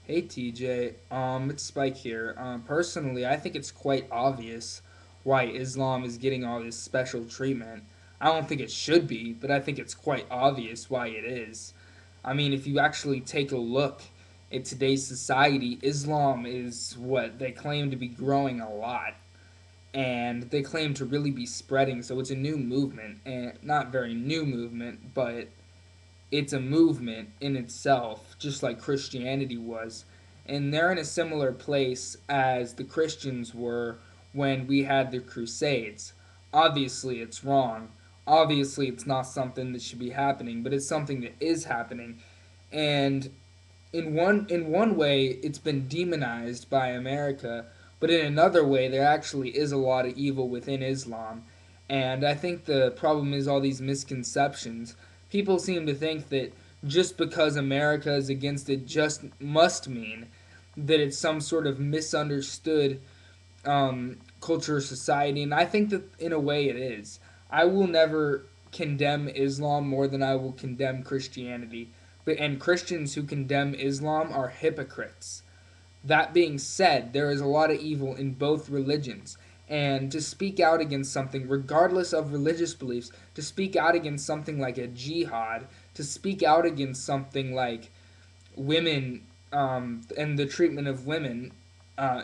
Hey TJ, it's Spike here. Personally, I think it's quite obvious why Islam is getting all this special treatment. I don't think it should be, but I think it's quite obvious why it is. I mean, if you actually take a look at today's society, Islam is what they claim to be growing a lot, and they claim to really be spreading. So it's a new movement, and not very new movement, but it's a movement in itself, just like Christianity was. And they're in a similar place as the Christians were when we had the Crusades. Obviously, it's wrong. Obviously, it's not something that should be happening, but it's something that is happening. And in one way, it's been demonized by America, but in another way, there actually is a lot of evil within Islam. And I think the problem is all these misconceptions. People seem to think that just because America is against it just must mean that it's some sort of misunderstood culture or society, and I think that in a way it is. I will never condemn Islam more than I will condemn Christianity, but and Christians who condemn Islam are hypocrites. That being said, there is a lot of evil in both religions. And to speak out against something, regardless of religious beliefs, to speak out against something like a jihad, to speak out against something like women and the treatment of women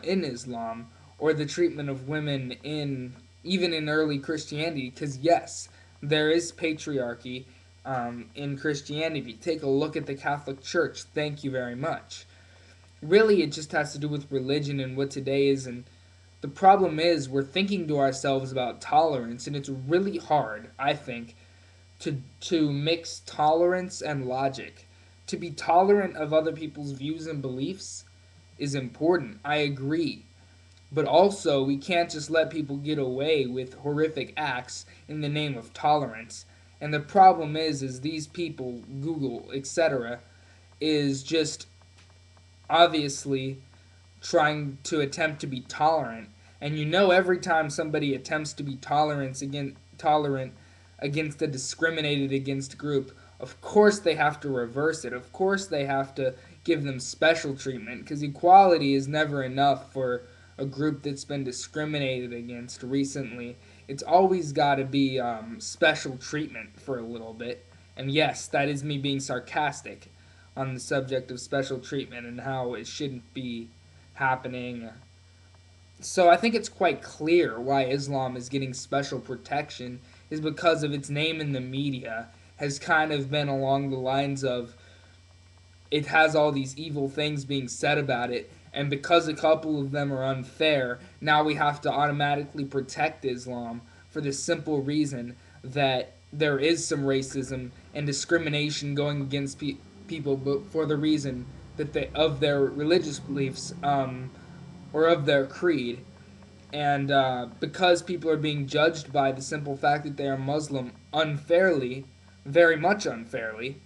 in Islam, or the treatment of women in even in early Christianity, because yes, there is patriarchy in Christianity. Take a look at the Catholic Church. Thank you very much. Really, it just has to do with religion and what today is. And the problem is, we're thinking to ourselves about tolerance, and it's really hard, I think, to mix tolerance and logic. To be tolerant of other people's views and beliefs is important. I agree. But also, we can't just let people get away with horrific acts in the name of tolerance. And the problem is these people, Google, etc., is just obviously trying to attempt to be tolerant. And you know, every time somebody attempts to be tolerant against a discriminated against group, of course they have to reverse it. Of course they have to give them special treatment, because equality is never enough for a group that's been discriminated against recently. It's always got to be special treatment for a little bit. And yes, that is me being sarcastic on the subject of special treatment and how it shouldn't be happening. So I think it's quite clear why Islam is getting special protection is because of its name in the media has kind of been along the lines of it has all these evil things being said about it, and because a couple of them are unfair, now we have to automatically protect Islam for the simple reason that there is some racism and discrimination going against people, but for the reason that they of their religious beliefs or of their creed. And because people are being judged by the simple fact that they are Muslim unfairly, very much unfairly,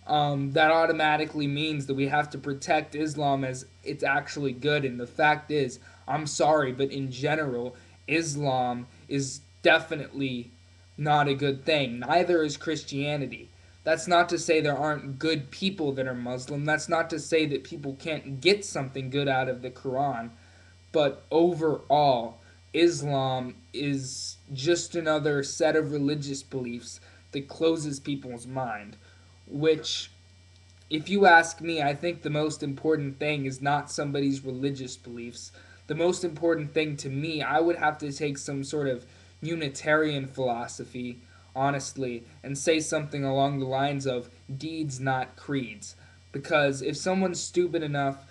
that automatically means that we have to protect Islam as it's actually good. And the fact is, I'm sorry, but in general, Islam is definitely not a good thing. Neither is Christianity. That's not to say there aren't good people that are Muslim. That's not to say that people can't get something good out of the Quran. But overall, Islam is just another set of religious beliefs that closes people's mind, which, if you ask me, I think the most important thing is not somebody's religious beliefs. The most important thing to me, I would have to take some sort of Unitarian philosophy, honestly, and say something along the lines of deeds, not creeds. Because if someone's stupid enough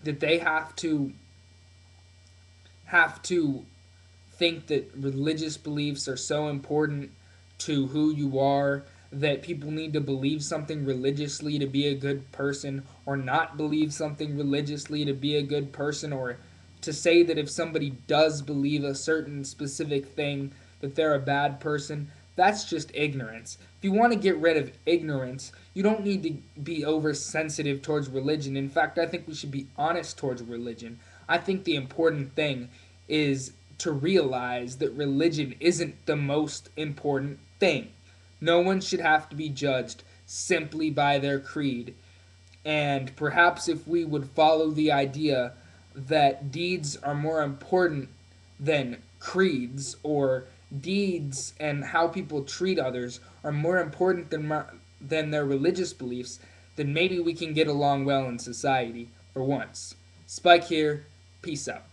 that they have to think that religious beliefs are so important to who you are, that people need to believe something religiously to be a good person, or not believe something religiously to be a good person, or to say that if somebody does believe a certain specific thing that they're a bad person. That's just ignorance. If you want to get rid of ignorance, you don't need to be oversensitive towards religion. In fact, I think we should be honest towards religion. I think the important thing is to realize that religion isn't the most important thing. No one should have to be judged simply by their creed. And perhaps if we would follow the idea that deeds are more important than creeds, or deeds and how people treat others are more important than their religious beliefs, then maybe we can get along well in society for once. Spike here. Peace out.